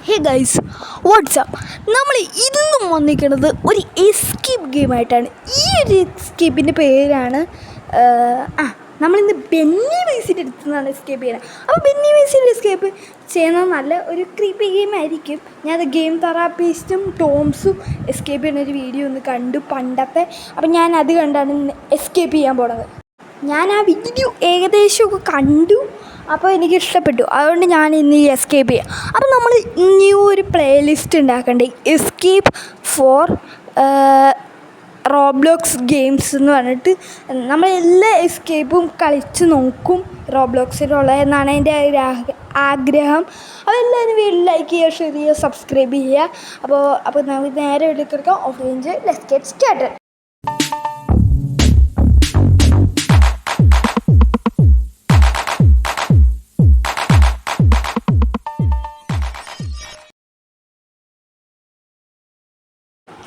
Hey guys, WhatsApp. നമ്മൾ ഇന്നും വന്നിരിക്കുന്നത് ഒരു എസ്കേപ്പ് ഗെയിമായിട്ടാണ്. ഈ ഒരു എസ്കേപ്പിൻ്റെ പേരാണ് നമ്മളിന്ന് ബെന്നി വൈസിൻ്റെ അടുത്ത് നിന്നാണ് എസ്കേപ്പ് ചെയ്യുന്നത്. അപ്പോൾ ബെന്നി വൈസിൻ്റെ എസ്കേപ്പ് ചെയ്യുന്നത് നല്ല ഒരു ക്രീപ്പി ഗെയിം ആയിരിക്കും. ഞാനത് ഗെയിം തെറാപ്പിസ്റ്റും ടോംസും എസ്കേപ്പ് ചെയ്യുന്ന ഒരു വീഡിയോ ഒന്ന് കണ്ടു പണ്ടത്തെ. അപ്പം ഞാൻ അത് കണ്ടാണ് എസ്കേപ്പ് ചെയ്യാൻ പോണത്. ഞാൻ ആ വീഡിയോ ഏകദേശമൊക്കെ കണ്ടു, അപ്പോൾ എനിക്ക് ഇഷ്ടപ്പെട്ടു. അതുകൊണ്ട് ഞാൻ ഇന്ന് ഈ എസ്കേപ്പ് ചെയ്യാം. അപ്പോൾ നമ്മൾ ന്യൂ ഒരു പ്ലേലിസ്റ്റ് ഉണ്ടാക്കണ്ടേ, എസ്കേപ്പ് ഫോർ റോബ്ലോക്സ് ഗെയിംസ് എന്ന് പറഞ്ഞിട്ട് നമ്മളെല്ലാ എസ്കേപ്പും കളിച്ച് നോക്കും റോബ്ലോക്സിലുള്ള എന്നാണ് എൻ്റെ ആഗ്രഹം. അപ്പോൾ എല്ലാവരും വീഡിയോ ലൈക്ക് ചെയ്യുക, ഷെയർ ചെയ്യുക, സബ്സ്ക്രൈബ് ചെയ്യുക. അപ്പോൾ നമുക്ക് നേരെ വീട്ടിൽ കിടക്കാം. Of range let's get started.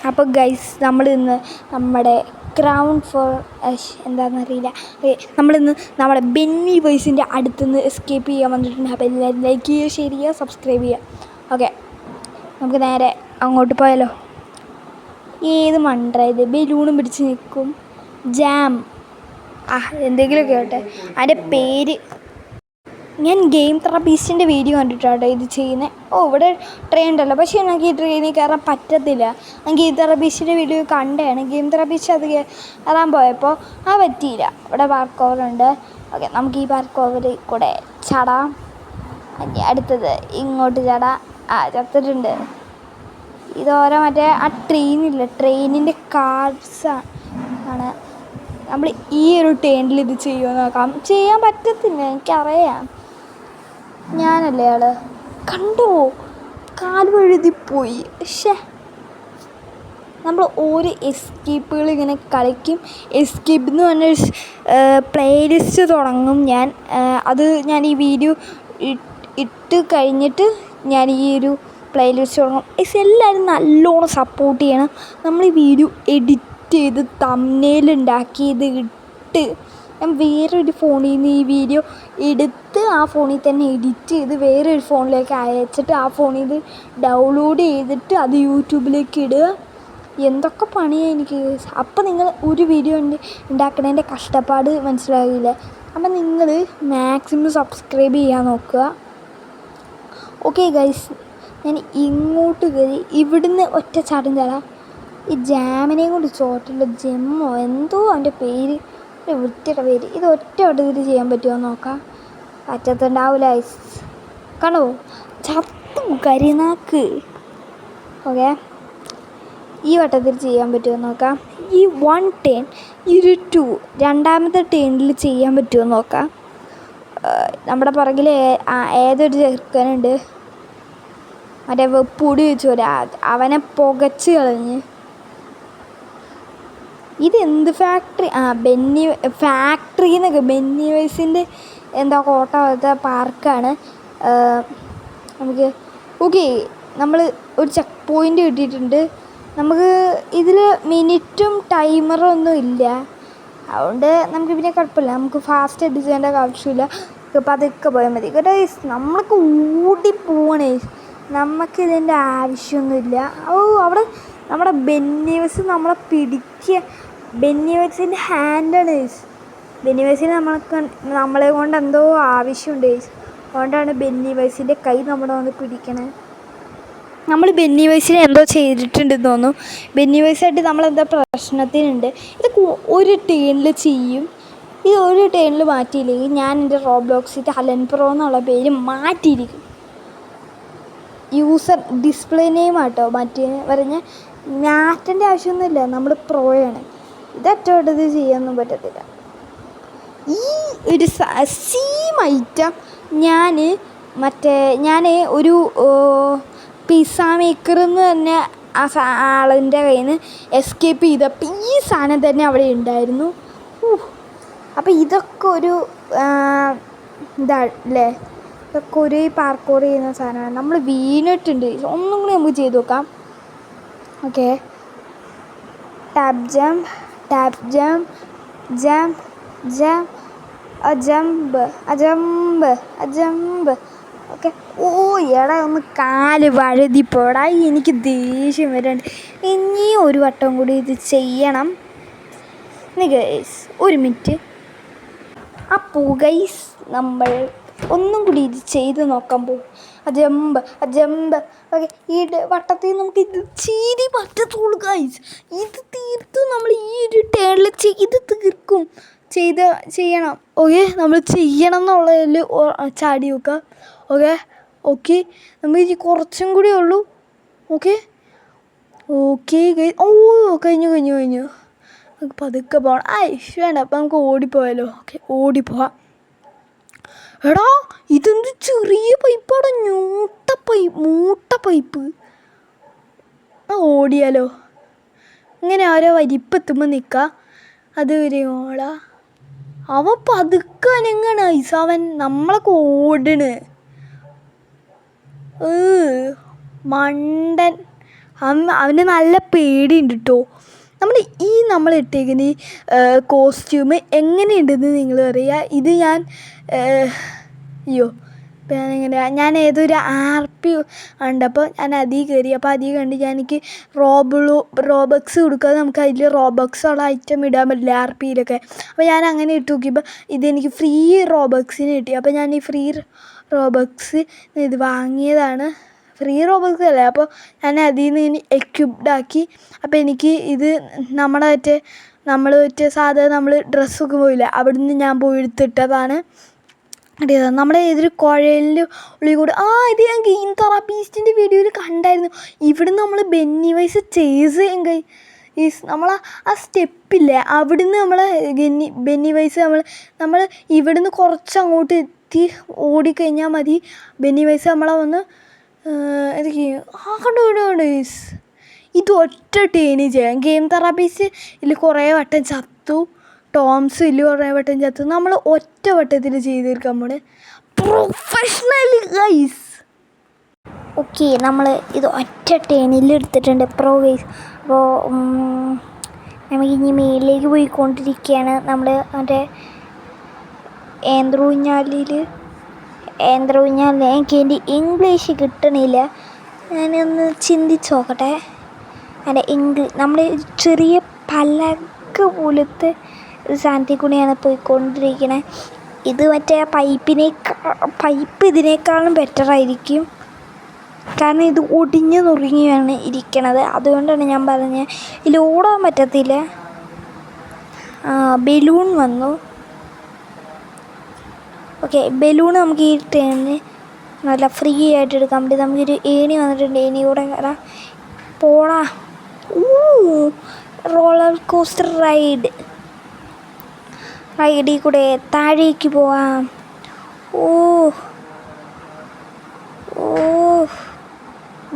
അപ്പോൾ ഗൈസ്, നമ്മളിന്ന് നമ്മുടെ ഗ്രൗണ്ട് ഫോർ എന്താണെന്നറിയില്ല, നമ്മളിന്ന് നമ്മുടെ ബെന്നി വോയിസിൻ്റെ അടുത്തുനിന്ന് എസ്കേപ്പ് ചെയ്യാൻ വന്നിട്ടുണ്ട്. അപ്പോൾ എല്ലാവരും ലൈക്ക് ചെയ്യുക, ഷെയർ ചെയ്യുക, സബ്സ്ക്രൈബ് ചെയ്യുക. ഓക്കെ, നമുക്ക് നേരെ അങ്ങോട്ട് പോയാലോ. ഏത് മണ്ടറ ഇത്, ബലൂണും പിടിച്ച് നിൽക്കും. ജാം എന്തെങ്കിലുമൊക്കെ ആവട്ടെ. അതിൻ്റെ പേര് ഞാൻ ഗെയിം തെറാപ്പിസ്റ്റിൻ്റെ വീഡിയോ കണ്ടിട്ടാണ് ഇത് ചെയ്യുന്നത്. ഇവിടെ ട്രെയിൻ ഉണ്ടല്ലോ, പക്ഷേ എനിക്ക് ഈ ട്രെയിനിൽ കയറാൻ പറ്റത്തില്ല. ഞാൻ ഗെയിം തെറാപ്പിസ്റ്റിൻ്റെ വീഡിയോ കണ്ടാണ്. ഗെയിം തെറാപ്പിസ്റ്റ് അത് കയറാൻ പോയപ്പോൾ പറ്റിയില്ല. ഇവിടെ പാർക്ക് ഓവറുണ്ട്. ഓക്കെ, നമുക്ക് ഈ പാർക്ക് ഓവറിൽ കൂടെ ചടാം. അടുത്തത് ഇങ്ങോട്ട് ചടാം. ചത്തിട്ടുണ്ട്. ഇതോരോ മറ്റേ ആ ട്രെയിനില്ല, ട്രെയിനിൻ്റെ കാർഡ്സ് ആണ്. നമ്മൾ ഈ ഒരു ട്രെയിനിൽ ഇത് ചെയ്യുമെന്ന് നോക്കാം. ചെയ്യാൻ പറ്റത്തില്ല, എനിക്കറിയാം. ഞാനല്ലേ ആള്, കണ്ടോ കാൽ വഴുതിപ്പോയി. പക്ഷേ നമ്മൾ ഓരോ എസ്കേപ്പുകൾ ഇങ്ങനെ കളിക്കും. എസ്കേപ്പ് എന്ന് പറഞ്ഞൊരു പ്ലേലിസ്റ്റ് തുടങ്ങും ഞാൻ. ഞാൻ ഈ വീഡിയോ ഇട്ട് കഴിഞ്ഞിട്ട് ഞാൻ ഈ ഒരു പ്ലേലിസ്റ്റ് തുടങ്ങും. എല്ലാവരും നല്ലോണം സപ്പോർട്ട് ചെയ്യണം. നമ്മൾ ഈ വീഡിയോ എഡിറ്റ് ചെയ്ത് തംബ്നെയിൽ ഉണ്ടാക്കി ഇത് ഇട്ട് ഞാൻ വേറൊരു ഫോണിൽ നിന്ന് ഈ വീഡിയോ എടുത്ത് ആ ഫോണിൽ തന്നെ എഡിറ്റ് ചെയ്ത് വേറൊരു ഫോണിലേക്ക് അയച്ചിട്ട് ആ ഫോണിൽ നിന്ന് ഡൗൺലോഡ് ചെയ്തിട്ട് അത് യൂട്യൂബിലേക്ക് ഇടുക. എന്തൊക്കെ പണിയാണ് എനിക്ക്. അപ്പം നിങ്ങൾ ഒരു വീഡിയോ ഉണ്ടാക്കണതിൻ്റെ കഷ്ടപ്പാട് മനസ്സിലാകില്ല. അപ്പം നിങ്ങൾ മാക്സിമം സബ്സ്ക്രൈബ് ചെയ്യാൻ നോക്കുക. ഓക്കെ ഗൈസ്, ഞാൻ ഇങ്ങോട്ട് കയറി ഇവിടുന്ന് ഒറ്റ ചാടും ചാടാം. ഈ ജാമിനെയും കൊണ്ട് ചോട്ടുള്ള ജെമ്മോ എന്തോ അവൻ്റെ പേര്, ഒരു വൃത്തിയുടെ പേര്. ഇത് ഒറ്റ വട്ടത്തിൽ ചെയ്യാൻ പറ്റുമോ നോക്കാം. പറ്റത്തുണ്ടാവില്ല ഐസ്. കണ്ടോ, ചത്തു കരിനാക്ക്. ഓക്കെ, ഈ വട്ടത്തിൽ ചെയ്യാൻ പറ്റുമോ നോക്കാം. ഈ 1 ടേൺ, ഈ ഒരു 2 രണ്ടാമത്തെ ടേണിൽ ചെയ്യാൻ പറ്റുമോ നോക്കാം. നമ്മുടെ പുറകിൽ ഏതൊരു ചെറുക്കനുണ്ട്, മറ്റേ വെപ്പൊടി വെച്ചോലെ, അവനെ പുകച്ച് കളഞ്ഞ്. ഇതെന്ത് ഫാക്ടറി? ബെന്നി ഫാക്ടറി എന്നൊക്കെ, ബെന്നി വൈസിൻ്റെ എന്താ കോട്ട പോലത്തെ പാർക്കാണ്. നമുക്ക് ഓക്കെ, നമ്മൾ ഒരു ചെക്ക് പോയിൻ്റ് കിട്ടിയിട്ടുണ്ട്. നമുക്ക് ഇതിൽ മിനിറ്റും ടൈമറും ഒന്നും ഇല്ല. അതുകൊണ്ട് നമുക്ക് പിന്നെ കുഴപ്പമില്ല. നമുക്ക് ഫാസ്റ്റ് എഡിറ്റ് ചെയ്യേണ്ട ആവശ്യമില്ല. പതുക്കെ പോയാൽ മതി. കേട്ടോ, നമ്മൾക്ക് ഓടിപ്പോവണേ, നമുക്കിതിൻ്റെ ആവശ്യമൊന്നുമില്ല. അവിടെ നമ്മുടെ ബെന്നി വൈസ് നമ്മളെ പിടിക്കുക. ബെന്നി വൈസിൻ്റെ ഹാൻഡാണ്. ബെന്നി വൈസിന് നമ്മളെ കൊണ്ട് എന്തോ ആവശ്യമുണ്ട്. അതുകൊണ്ടാണ് ബെന്നി വൈസിൻ്റെ കൈ നമ്മളെ വന്ന് പിടിക്കണേ. നമ്മൾ ബെന്നി വൈസിനെ എന്തോ ചെയ്തിട്ടുണ്ടെന്ന് തോന്നുന്നു. ബെന്നി വൈസായിട്ട് നമ്മളെന്തോ പ്രശ്നത്തിനുണ്ട്. ഇതൊക്കെ ഒരു ടേണിൽ ചെയ്യും. ഇത് ഒരു ടേണിൽ മാറ്റിയില്ലെങ്കിൽ ഞാൻ എൻ്റെ റോബ്ലോക്സിൻ്റെ അലൻ പ്രോ എന്നുള്ള പേര് മാറ്റിയിരിക്കും. യൂസർ ഡിസ്പ്ലേ നെയിം ആട്ടോ മറ്റേ പറഞ്ഞ് മാറ്റേണ്ട ആവശ്യമൊന്നുമില്ല. നമ്മൾ പ്രോയാണ്. ഇതൊറ്റവട്ടത്തിൽ ചെയ്യാനൊന്നും പറ്റത്തില്ല. ഈ ഒരു സെയിം ഐറ്റം ഞാൻ ഒരു പിസ്സ മേക്കർ എന്ന് തന്നെ ആളിൻ്റെ കയ്യിൽ നിന്ന് എസ്കേപ്പ് ചെയ്തപ്പോൾ ഈ സാധനം തന്നെ അവിടെ ഉണ്ടായിരുന്നു. അപ്പോൾ ഇതൊക്കെ ഒരു ഇതല്ലേ, ഇതൊക്കെ ഒരു പാർക്കോർ ചെയ്യുന്ന സാധനമാണ്. നമ്മൾ വീണിട്ടുണ്ട്. ഒന്നും കൂടി നമുക്ക് ചെയ്ത് നോക്കാം. Okay, tap jump, tap jump, jump jump, jump jump jump. Okay. ഓ എടാ ഒന്ന് കാല് വഴുതിപ്പോടാ, എനിക്ക് ദേഷ്യം വരുന്നുണ്ട്. ഇനിയും ഒരു വട്ടം കൂടി ഇത് ചെയ്യണം. ഗൈസ് ഒരു മിനിറ്റ്. അപ്പോൾ ഗൈസ് നമ്മൾ ഒന്നും കൂടി ഇത് ചെയ്ത് നോക്കാൻ പോകും. Jump okay. ഈ വട്ടത്തിൽ നമുക്ക് ഇത് ചെയ്തി പറ്റത്തുള്ളൂ ഗൈസ്. ഇത് തീർത്തും നമ്മൾ ഈ ഒരു ടേണിൽ ചെയ്ത് തീർക്കും. ചെയ്യണം. ഓക്കെ, നമ്മൾ ചെയ്യണം എന്നുള്ളതിൽ ചാടി വെക്കുക. ഓക്കെ ഓക്കെ, നമുക്ക് ഇനി കുറച്ചും കൂടി ഉള്ളൂ. Okay okay guys. ഓ കഴിഞ്ഞു. നമുക്ക് പതുക്കെ പോകണം. വേണ്ട, അപ്പം നമുക്ക് ഓടിപ്പോയാലോ. ഓക്കെ ഓടിപ്പോവാം. എടാ ഇതെന്ത് ചെറിയ പൈപ്പാടാ, മൂട്ട പൈപ്പ്. ഓടിയാലോ. ഇങ്ങനെ ഓരോ വരിപ്പെത്തുമ്പോൾ നിൽക്കുക. അതുവരെ ഓളാ. അവൻ പതുക്കെ അനങ്ങാണ് ഐസ്. അവൻ നമ്മളൊക്കെ ഓടണ്. മണ്ടൻ. അവന് നല്ല പേടിയുണ്ട് കേട്ടോ. നമ്മൾ ഇട്ടേക്കുന്ന ഈ കോസ്റ്റ്യൂം എങ്ങനെയുണ്ടെന്ന് നിങ്ങൾ പറയുക. ഇത് ഞാൻ ഞാൻ ഏതൊരു RP ഉണ്ട്, അപ്പോൾ ഞാൻ അതിൽ കയറി. അപ്പോൾ അതിൽ കണ്ട് എനിക്ക് റോബക്സ് കൊടുക്കാതെ നമുക്ക് അതിൽ റോബക്സുള്ള ഐറ്റം ഇടാൻ പറ്റില്ല RPയിലൊക്കെ. അപ്പോൾ ഞാൻ അങ്ങനെ ഇട്ട് നോക്കിയപ്പോൾ ഇതെനിക്ക് ഫ്രീ റോബക്സിന് കിട്ടി. അപ്പോൾ ഞാൻ ഈ ഫ്രീ റോബക്സ് ഇത് വാങ്ങിയതാണ്. ഫ്രീ റോബക്സ് അല്ലേ. അപ്പോൾ ഞാൻ അതിൽ നിന്ന് ഇനി എക്യുപ്ഡാക്കി. അപ്പോൾ എനിക്ക് ഇത് നമ്മൾ സാധാരണ നമ്മൾ ഡ്രസ്സൊക്കെ പോയില്ല, അവിടെ നിന്ന് ഞാൻ പോയി എടുത്തിട്ടതാണ്. നമ്മുടെ ഏതൊരു കുഴലിൻ്റെ ഉള്ളിൽ കൂടെ ഇത് ഞാൻ ഗെയിം തെറാപ്പിസ്റ്റിൻ്റെ വീഡിയോയിൽ കണ്ടായിരുന്നു. ഇവിടെ നമ്മൾ ബെന്നിവൈസ് ചേസ് ചെയ്യും നമ്മൾ ആ സ്റ്റെപ്പില്ലേ, അവിടുന്ന് ബെന്നിവൈസ് നമ്മൾ ഇവിടുന്ന് കുറച്ച് അങ്ങോട്ട് എത്തി ഓടിക്കഴിഞ്ഞാൽ മതി. ബെന്നിവൈസ് നമ്മളെ വന്ന് കണ്ടു. ഇത് ഒറ്റ ടേണി ചെയ്യാം. ഗെയിം തെറാപ്പിസ്റ്റ് ഇതിൽ കുറേ വട്ടം ചത്തു. ടോംസ് ഇതിൽ കുറേ വട്ടം ചത്തു. നമ്മൾ ഒറ്റ വട്ടത്തിൽ ചെയ്ത് തീർക്കാൻ പോണ്. Professional guys. ഓക്കെ, നമ്മൾ ഇത് ഒറ്റ ടേണിൽ എടുത്തിട്ടുണ്ട് പ്രോ ഗൈസ്. അപ്പോൾ നമുക്കിനി മേലിലേക്ക് പോയിക്കൊണ്ടിരിക്കുകയാണ്. നമ്മൾ മറ്റേ ഏന്ത്രൂഞ്ഞാലിൽ എനിക്ക് എൻ്റെ ഇംഗ്ലീഷ് കിട്ടണില്ല. ഞാനൊന്ന് ചിന്തിച്ച് നോക്കട്ടെ. നമ്മൾ ചെറിയ പലക പോലത്തെ സാധനത്തിൽ കൂടിയാണ് പോയിക്കൊണ്ടിരിക്കണത്. ഇത് മറ്റേ പൈപ്പ് ഇതിനേക്കാളും ബെറ്ററായിരിക്കും. കാരണം ഇത് ഒടിഞ്ഞ് നുറുങ്ങിയാണ് ഇരിക്കണത്. അതുകൊണ്ടാണ് ഞാൻ പറഞ്ഞത് ഇതിൽ ഓടാൻ പറ്റത്തില്ല. ബലൂൺ വന്നു. ഓക്കെ, ബലൂൺ നമുക്ക് ഈ ട്രെയിനിന് നല്ല ഫ്രീ ആയിട്ട് എടുക്കാൻ പറ്റും. നമുക്കൊരു ഏണി വന്നിട്ടുണ്ട്. ഏണി കൂടെ കയറാം. പോടാ. റോളർ കോസ്റ്റർ റൈഡിൽ കൂടെ താഴേക്ക് പോവാം.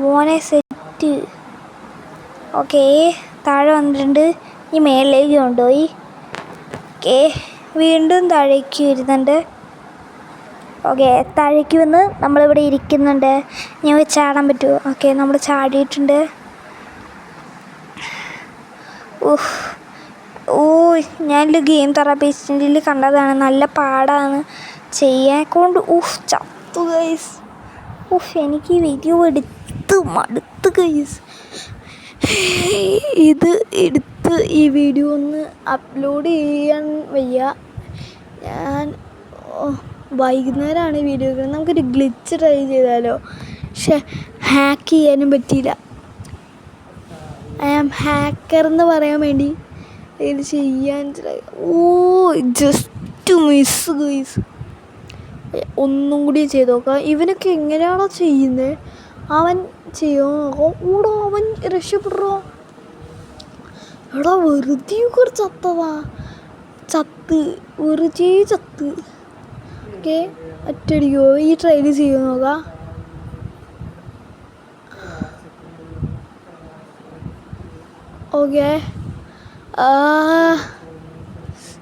മോനെ സെറ്റ്. ഓക്കെ, താഴെ വന്നിട്ടുണ്ട്. ഈ മേളിലേക്ക് കൊണ്ടുപോയി. ഓക്കെ, വീണ്ടും താഴേക്ക് വരുന്നുണ്ട്. ഓക്കെ, താഴേക്ക് വന്ന് നമ്മളിവിടെ ഇരിക്കുന്നുണ്ട്. ഞാൻ ചാടാൻ പറ്റുമോ? ഓക്കെ, നമ്മൾ ചാടിയിട്ടുണ്ട്. ഞാനൊരു ഗെയിം തെറാപ്പിസ്റ്റിൻ്റെ കണ്ടതാണ്. നല്ല പാടാണ് ചെയ്യാൻ കൊണ്ട്. ചത്തു ഗൈസ്. എനിക്ക് ഈ വീഡിയോ മടുത്ത് ഗൈസ്. ഇത് എടുത്ത് ഈ വീഡിയോ ഒന്ന് അപ്ലോഡ് ചെയ്യാൻ വയ്യ. ഞാൻ വൈകുന്നേരമാണ് വീഡിയോ എടുക്കുന്നത്. നമുക്കൊരു ഗ്ലിച്ച് ട്രൈ ചെയ്താലോ. പക്ഷെ ഹാക്ക് ചെയ്യാനും പറ്റിയില്ല. ഐ ആം ഹാക്കർ എന്ന് പറയാൻ വേണ്ടി ഇത് ചെയ്യാൻ ജസ്റ്റ് മിസ് ഗൈസ്. ഒന്നും കൂടി ചെയ്ത് നോക്കാം. ഇവനൊക്കെ എങ്ങനെയാണോ ചെയ്യുന്നത്? അവൻ ചെയ്യുമോ? അവൻ രക്ഷപ്പെടോ? എടാ വെറുതെ ചത്ത് വെറുതെ ചത്ത്. ഓക്കെ, ഒറ്റടിക്കോ? ഈ ട്രൈൽ ചെയ്ത് നോക്കാം. ഓക്കെ,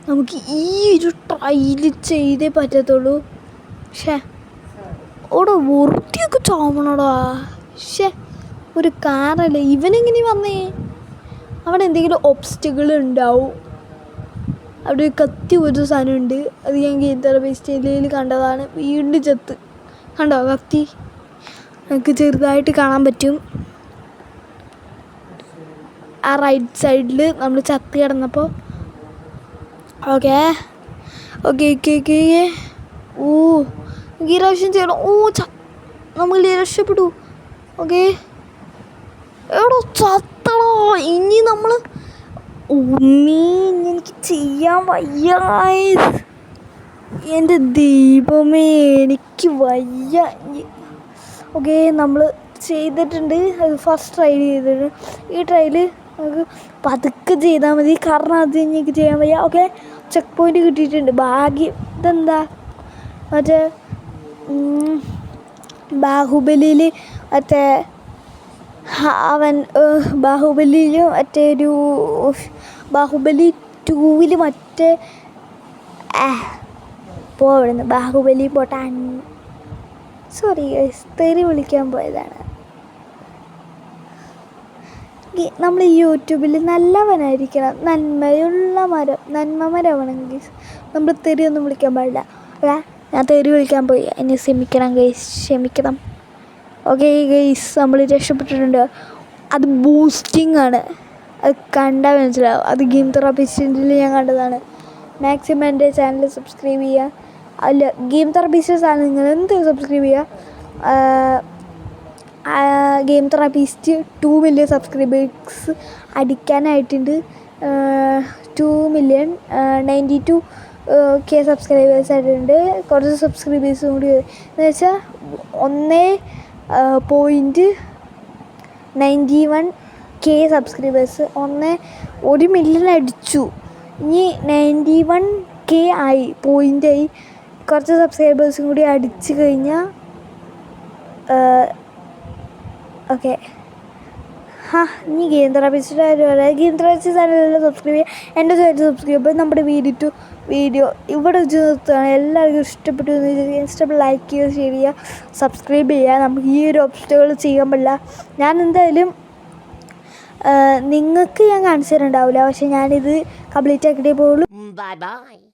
നമുക്ക് ഈ ഒരു ട്രൈൽ ചെയ്തേ പറ്റത്തുള്ളൂ. പക്ഷേ ഓടെ വെറുതെയൊക്കെ ചോമണോടാ. പക്ഷേ ഒരു കാറല്ലേ. ഇവനെങ്ങനെ വന്നേ? അവിടെ എന്തെങ്കിലും ഒബ്സ്റ്റക്കിൾ ഉണ്ടാവും. അവിടെ ഒരു കത്തി ഒരു സാധനമുണ്ട്. അത് ഞാൻ ഗെയിം തെറാപ്പിസ്റ്റിൽ കണ്ടതാണ്. വീണ്ടും ചത്ത്. കണ്ടോ കത്തി നമുക്ക് ചെറുതായിട്ട് കാണാൻ പറ്റും. ആ റൈറ്റ് സൈഡിൽ നമ്മൾ ചത്ത് കിടന്നപ്പോൾ. ഓക്കെ ഓക്കെ ഓക്കെ ഓക്കെ ഓ ഈ പ്രാവശ്യം ചെയ്യണം. ഓ നമ്മൾ രക്ഷപ്പെട്ടു. ഓക്കെ എവിടെ ചത്തടോ. ഇനി നമ്മൾ എനിക്ക് ചെയ്യാൻ വയ്യ. എൻ്റെ ദൈവമേ എനിക്ക് വയ്യ. ഓക്കെ നമ്മൾ ചെയ്തിട്ടുണ്ട്. അത് ഫസ്റ്റ് ട്രൈ ചെയ്തിട്ടുണ്ട്. ഈ ട്രയൽ നമുക്ക് പതുക്കെ ചെയ്താൽ മതി, കാരണം അത് എനിക്ക് ചെയ്യാൻ വയ്യ. ഓക്കെ ചെക്ക് പോയിൻ്റ് കിട്ടിയിട്ടുണ്ട്. ഭാഗ്യം. ഇതെന്താ മറ്റേ ബാഹുബലിയിൽ മറ്റേ അവൻ ബാഹുബലിയിൽ മറ്റേ ഒരു ബാഹുബലി 2 മറ്റേ പോവിടുന്ന് ബാഹുബലി പോട്ടാൻ സോറി തെറി വിളിക്കാൻ പോയതാണ്. നമ്മൾ യൂട്യൂബിൽ നല്ലവനായിരിക്കണം, നന്മ മരമാണെങ്കിൽ നമ്മൾ തെറിയൊന്നും വിളിക്കാൻ പാടില്ല. ഞാൻ തെറി വിളിക്കാൻ പോയി, എന്നെ ക്ഷമിക്കണം ഗൈസ്, ക്ഷമിക്കണം. ഓക്കെ ഗൈസ് നമ്മൾ രക്ഷപ്പെട്ടിട്ടുണ്ട്. അത് ബൂസ്റ്റിംഗ് ആണ്, അത് കണ്ടാൽ മനസ്സിലാവും. അത് ഗെയിം തെറാപ്പിസ്റ്റിൽ ഞാൻ കണ്ടതാണ്. മാക്സിമം എൻ്റെ ചാനൽ സബ്സ്ക്രൈബ് ചെയ്യുക. അല്ല ഗെയിം തെറാപ്പിസ്റ്റ് ചാനൽ നിങ്ങൾ എന്ത് സബ്സ്ക്രൈബ് ചെയ്യുക. ഗെയിം തെറാപ്പിസ്റ്റ് 2 മില്യൺ സബ്സ്ക്രൈബേഴ്സ് അടിക്കാനായിട്ടുണ്ട്. 2,092,000 സബ്സ്ക്രൈബേഴ്സ് ആയിട്ടുണ്ട്. കുറച്ച് സബ്സ്ക്രൈബേഴ്സും കൂടി എന്ന് വെച്ചാൽ 1.91K സബ്സ്ക്രൈബേഴ്സ്. 1 മില്യൺ അടിച്ചു. ഇനി 91K ആയി, പോയിൻ്റായി. കുറച്ച് സബ്സ്ക്രൈബേഴ്സും കൂടി അടിച്ചു കഴിഞ്ഞാൽ ഓക്കെ. ഇനി ഗെയിം തെറാപ്പിസ്റ്റ് ഗെയിം തെറാപ്പിസ്റ്റ് ചാനലിൽ സബ്സ്ക്രൈബ് ചെയ്യുക. എൻ്റെ ചാനൽ സബ്സ്ക്രൈബ് ചെയ്യുമ്പോൾ നമ്മുടെ വീഡിയോ ഇവിടെ വെച്ച് നിർത്തുകയാണ്. എല്ലാവർക്കും ഇഷ്ടപ്പെട്ടു ഇഷ്ടപ്പെട്ട ലൈക്ക് ചെയ്യുക, ഷെയർ ചെയ്യുക, സബ്സ്ക്രൈബ് ചെയ്യുക. നമുക്ക് ഈ ഒരു ഒബ്സ്റ്റക്കിൾ ചെയ്യാൻ പറ്റില്ല. ഞാൻ എന്തായാലും നിങ്ങൾക്ക് ഞാൻ കാണിച്ചു തരുന്നുണ്ടാവില്ല, പക്ഷെ ഞാനിത് കംപ്ലീറ്റ് ആക്കിയിട്ടേ പോകുള്ളൂ. Bye bye.